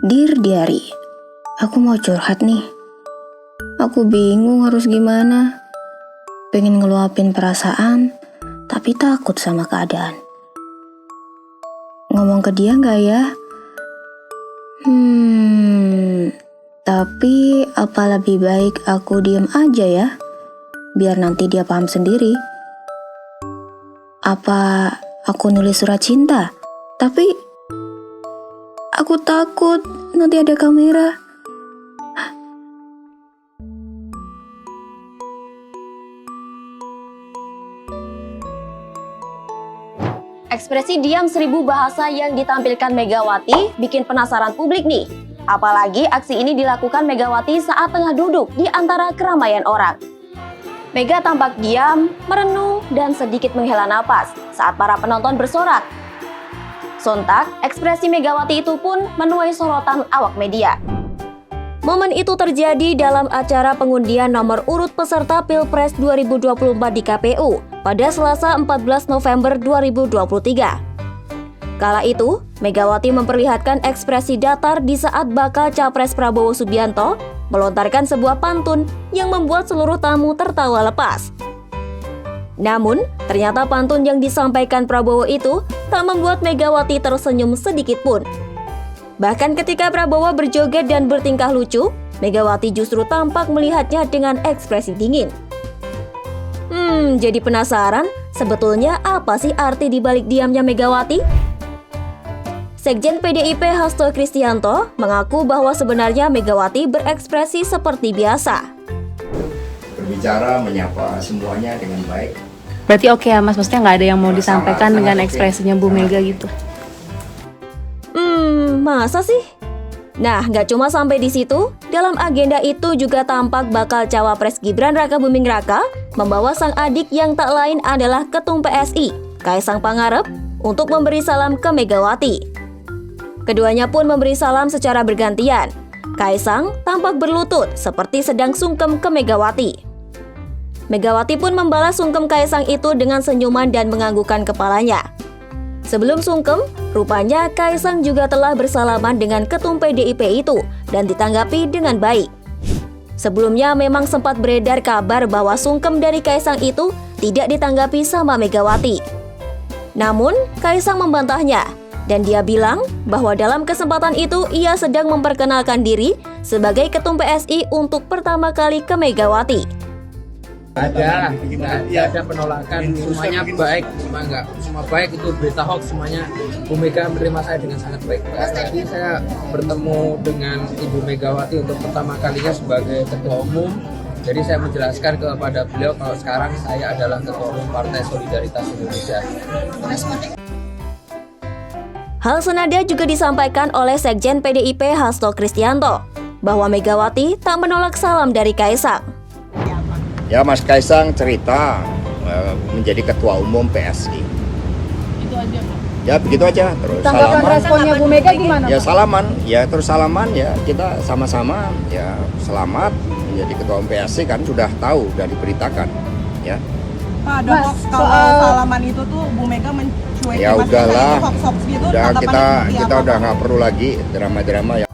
Dear Diary, aku mau curhat nih. Aku bingung harus gimana. Pengen ngeluapin perasaan, tapi takut sama keadaan. Ngomong ke dia gak ya? Tapi apa lebih baik aku diem aja ya? Biar nanti dia paham sendiri. Apa aku nulis surat cinta? Tapi aku takut nanti ada kamera. Ekspresi diam 1000 bahasa yang ditampilkan Megawati bikin penasaran publik nih. Apalagi aksi ini dilakukan Megawati saat tengah duduk di antara keramaian orang. Mega tampak diam, merenung, dan sedikit menghela napas saat para penonton bersorak. Sontak, ekspresi Megawati itu pun menuai sorotan awak media. Momen itu terjadi dalam acara pengundian nomor urut peserta Pilpres 2024 di KPU pada Selasa 14 November 2023. Kala itu, Megawati memperlihatkan ekspresi datar di saat bakal Capres Prabowo Subianto melontarkan sebuah pantun yang membuat seluruh tamu tertawa lepas. Namun, ternyata pantun yang disampaikan Prabowo itu tak membuat Megawati tersenyum sedikit pun. Bahkan ketika Prabowo berjoget dan bertingkah lucu, Megawati justru tampak melihatnya dengan ekspresi dingin. Jadi penasaran, sebetulnya apa sih arti dibalik diamnya Megawati? Sekjen PDIP Hasto Kristianto mengaku bahwa sebenarnya Megawati berekspresi seperti biasa. Berbicara, menyapa semuanya dengan baik. Berarti oke ya Mas, maksudnya nggak ada yang mau disampaikan dengan ekspresinya Bu Mega gitu? Masa sih? Nah, nggak cuma sampai di situ, dalam agenda itu juga tampak bakal Cawapres Gibran Rakabuming Raka membawa sang adik yang tak lain adalah Ketum PSI, Kaisang Pangarep, untuk memberi salam ke Megawati. Keduanya pun memberi salam secara bergantian. Kaisang tampak berlutut seperti sedang sungkem ke Megawati. Megawati pun membalas sungkem Kaisang itu dengan senyuman dan menganggukkan kepalanya. Sebelum sungkem, rupanya Kaisang juga telah bersalaman dengan Ketum PDIP itu dan ditanggapi dengan baik. Sebelumnya memang sempat beredar kabar bahwa sungkem dari Kaisang itu tidak ditanggapi sama Megawati. Namun, Kaisang membantahnya dan dia bilang bahwa dalam kesempatan itu ia sedang memperkenalkan diri sebagai Ketum PSI untuk pertama kali ke Megawati. Ada penolakan, semuanya baik, semua baik, itu berita hoax semuanya. Bu Mega menerima saya dengan sangat baik. Tadi saya bertemu dengan Ibu Megawati untuk pertama kalinya sebagai Ketua Umum. Jadi saya menjelaskan kepada beliau kalau sekarang saya adalah Ketua Umum Partai Solidaritas Indonesia. Hal senada juga disampaikan oleh Sekjen PDIP Hasto Kristianto bahwa Megawati tak menolak salam dari Kaisang. Ya, Mas Kaisang cerita menjadi Ketua Umum PSI. Itu aja Pak. Ya begitu aja, terus Tanggapan salaman. responnya Bu Mega gimana? Ya salaman, ya terus salaman ya kita sama-sama ya selamat menjadi Ketua Umum PSI kan sudah tahu, sudah diberitakan ya. Pak, ada hoax kalau salaman itu tuh Bu Mega mencuekin Ya udahlah, hoax gitu, udah kita apa? udah nggak perlu lagi drama-drama ya.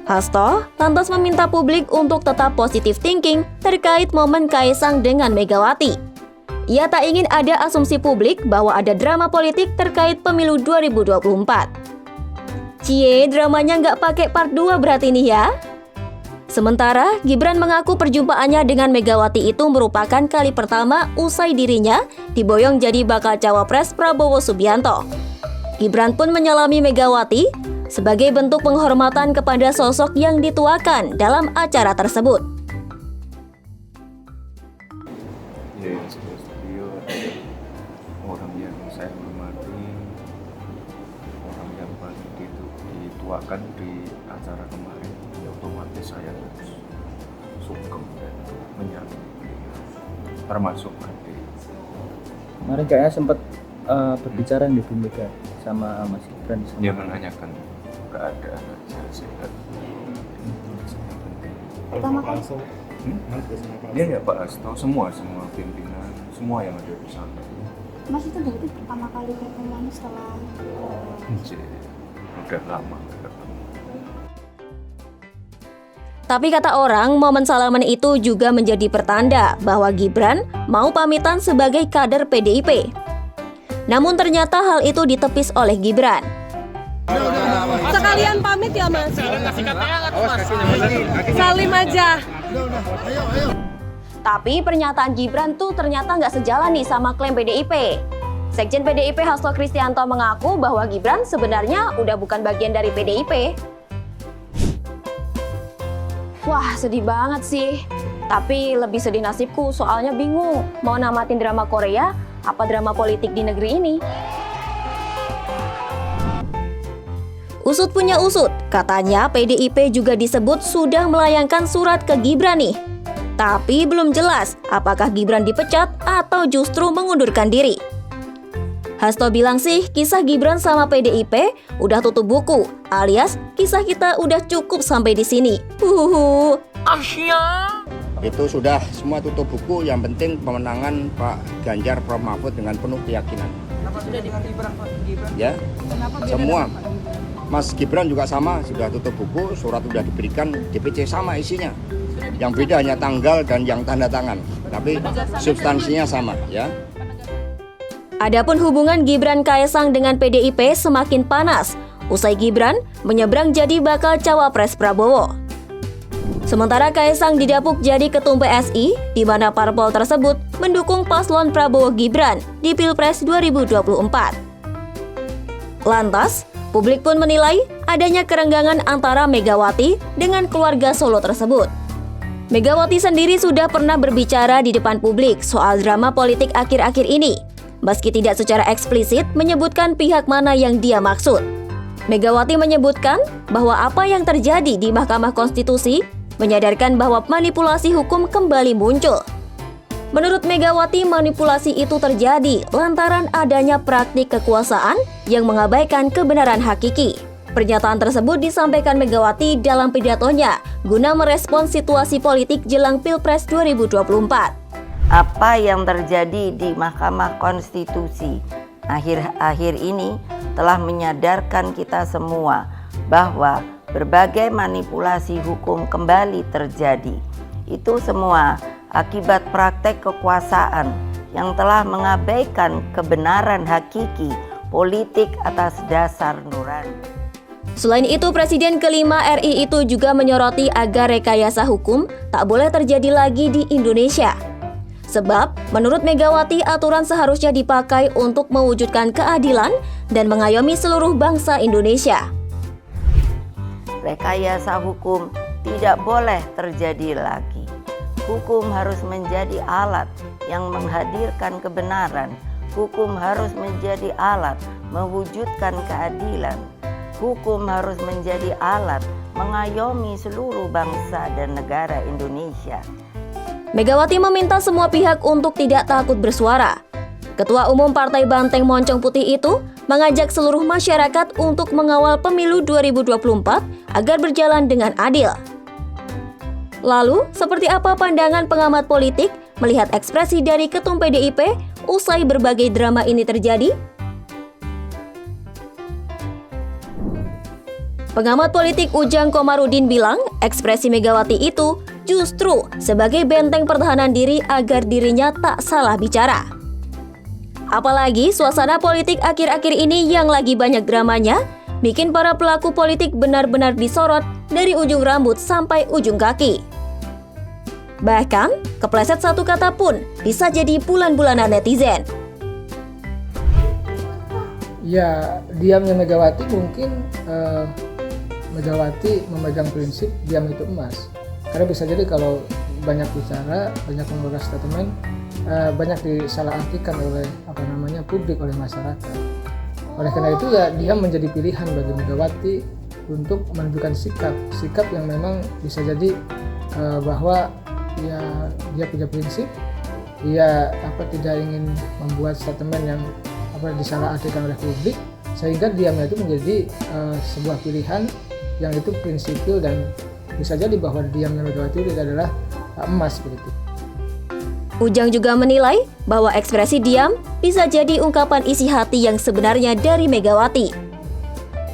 Hasto lantas meminta publik untuk tetap positive thinking terkait momen Kaisang dengan Megawati. Ia tak ingin ada asumsi publik bahwa ada drama politik terkait pemilu 2024. Cie, dramanya nggak pakai part 2 berarti nih ya? Sementara, Gibran mengaku perjumpaannya dengan Megawati itu merupakan kali pertama usai dirinya diboyong jadi bakal Cawapres Prabowo Subianto. Gibran pun menyalami Megawati sebagai bentuk penghormatan kepada sosok yang dituakan dalam acara tersebut. Ya, beliau orang yang saya hormati, orang yang paling dituakan di acara kemarin, ya otomatis saya harus sungkem dan menyambut beliau, termasuk nanti. Kemarin kayaknya sempat berbicara di Bu Mega sama Mas Gibran. Dia menanyakan keadaan aja sehat. Pertama kali Dia ya Pak Hasto, semua pimpinan, semua yang ada di sana. Mas itu berarti pertama kali ketemu setelah Udah lama ketemu. Tapi kata orang, momen salaman itu juga menjadi pertanda bahwa Gibran mau pamitan sebagai kader PDIP. Namun ternyata hal itu ditepis oleh Gibran. Sekalian pamit ya Mas. Salim aja. Tapi pernyataan Gibran tuh ternyata nggak sejalan nih sama klaim PDIP. Sekjen PDIP Hasto Kristianto mengaku bahwa Gibran sebenarnya udah bukan bagian dari PDIP. Wah, sedih banget sih. Tapi lebih sedih nasibku, soalnya bingung mau namatin drama Korea apa drama politik di negeri ini. Usut punya usut, katanya PDIP juga disebut sudah melayangkan surat ke Gibran nih. Tapi belum jelas apakah Gibran dipecat atau justru mengundurkan diri. Hasto bilang sih kisah Gibran sama PDIP udah tutup buku, alias kisah kita udah cukup sampai di sini. Itu sudah semua tutup buku, yang penting pemenangan Pak Ganjar Prof Mahfud dengan penuh keyakinan. Kenapa sudah diganti Pak Gibran? Ya, Kenapa semua. Mas Gibran juga sama, sudah tutup buku, surat sudah diberikan, DPC sama isinya. Yang beda hanya tanggal dan yang tanda tangan, tapi substansinya sama, ya. Adapun hubungan Gibran Kaesang dengan PDIP semakin panas usai Gibran menyeberang jadi bakal cawapres Prabowo. Sementara Kaesang didapuk jadi ketum PSI, di mana parpol tersebut mendukung paslon Prabowo Gibran di Pilpres 2024. Lantas, publik pun menilai adanya kerenggangan antara Megawati dengan keluarga Solo tersebut. Megawati sendiri sudah pernah berbicara di depan publik soal drama politik akhir-akhir ini, meski tidak secara eksplisit menyebutkan pihak mana yang dia maksud. Megawati menyebutkan bahwa apa yang terjadi di Mahkamah Konstitusi menyadarkan bahwa manipulasi hukum kembali muncul. Menurut Megawati, manipulasi itu terjadi lantaran adanya praktik kekuasaan yang mengabaikan kebenaran hakiki. Pernyataan tersebut disampaikan Megawati dalam pidatonya guna merespons situasi politik jelang Pilpres 2024. Apa yang terjadi di Mahkamah Konstitusi akhir-akhir ini telah menyadarkan kita semua bahwa berbagai manipulasi hukum kembali terjadi. Itu semua akibat praktek kekuasaan yang telah mengabaikan kebenaran hakiki politik atas dasar nurani. Selain itu, Presiden kelima RI itu juga menyoroti agar rekayasa hukum tak boleh terjadi lagi di Indonesia. Sebab, menurut Megawati, aturan seharusnya dipakai untuk mewujudkan keadilan dan mengayomi seluruh bangsa Indonesia. Rekayasa hukum tidak boleh terjadi lagi. Hukum harus menjadi alat yang menghadirkan kebenaran. Hukum harus menjadi alat mewujudkan keadilan. Hukum harus menjadi alat mengayomi seluruh bangsa dan negara Indonesia. Megawati meminta semua pihak untuk tidak takut bersuara. Ketua Umum Partai Banteng Moncong Putih itu mengajak seluruh masyarakat untuk mengawal pemilu 2024 agar berjalan dengan adil. Lalu, seperti apa pandangan pengamat politik melihat ekspresi dari Ketum PDIP usai berbagai drama ini terjadi? Pengamat politik Ujang Komarudin bilang, ekspresi Megawati itu justru sebagai benteng pertahanan diri agar dirinya tak salah bicara. Apalagi suasana politik akhir-akhir ini yang lagi banyak dramanya, bikin para pelaku politik benar-benar disorot dari ujung rambut sampai ujung kaki. Bahkan, kepleset satu kata pun bisa jadi bulan-bulanan netizen. Ya, diamnya Megawati mungkin Megawati memegang prinsip diam itu emas. Karena bisa jadi kalau banyak bicara, banyak mengeluarkan statement, banyak disalahartikan oleh publik, oleh masyarakat. Oleh karena itu ya dia menjadi pilihan bagi Megawati untuk menunjukkan sikap yang memang bisa jadi bahwa ya dia punya prinsip, dia tidak ingin membuat statement yang disalahartikan oleh publik, sehingga diamnya itu menjadi sebuah pilihan yang itu prinsipil dan bisa jadi bahwa diamnya Megawati itu adalah emas begitu. Ujang juga menilai bahwa ekspresi diam bisa jadi ungkapan isi hati yang sebenarnya dari Megawati.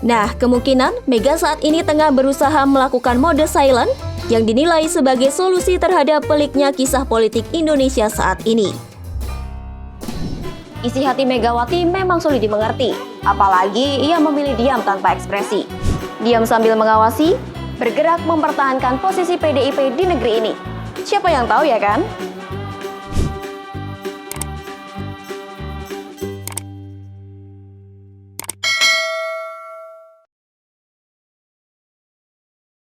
Nah, kemungkinan Mega saat ini tengah berusaha melakukan mode silent yang dinilai sebagai solusi terhadap peliknya kisah politik Indonesia saat ini. Isi hati Megawati memang sulit dimengerti, apalagi ia memilih diam tanpa ekspresi. Diam sambil mengawasi, bergerak mempertahankan posisi PDIP di negeri ini. Siapa yang tahu ya kan?